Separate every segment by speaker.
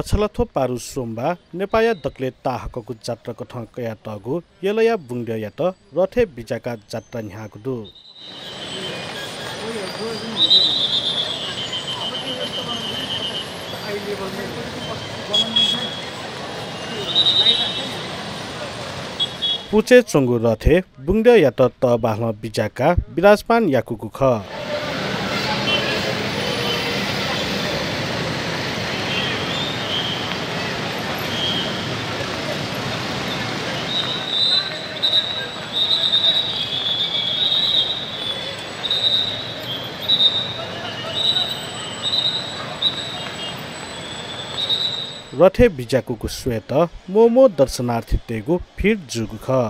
Speaker 1: पछलथो पारु सोमबा नेपाया दक्ले ताहकको जात्रा कथा कया तगु यलया बुंग्य यात रथे बिजाका जात्रा न्यागुदु पुचे चंगु रथे बुंग्य यात त बाह्ल बिजाका विराजमान याकुकु ख रथे बिजाकुको श्वेत मोमो दर्शनार्थी तेगु फिर जुगु ख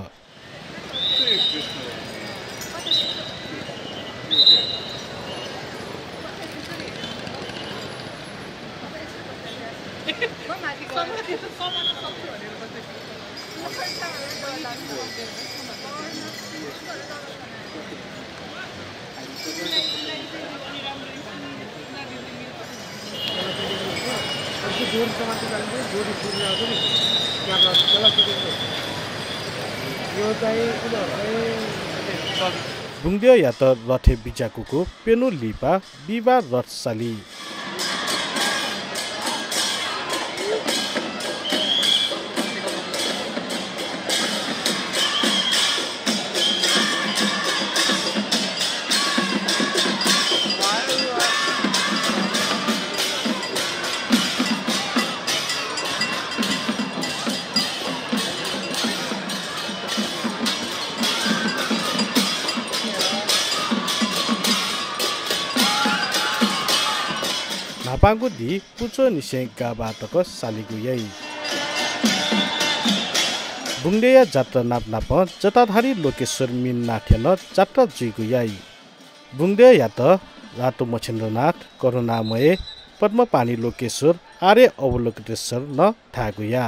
Speaker 1: बुंग्य यात रथे बिजाकुको पेनु लिपा बिबा रथसाली नापागु दि पुचो निसे गाबातक सालिगु यई बुंगदेया जात्रा नाप जताधारी लोकेश्वर मिन नाथेल जात्रा जुइगु यई बुंगदेया यात रातो मछेन्द्रनाथ करुणामय पद्मपानी लोकेश्वर आर्य अवलोकितेश्वर न थागु या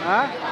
Speaker 2: Hah?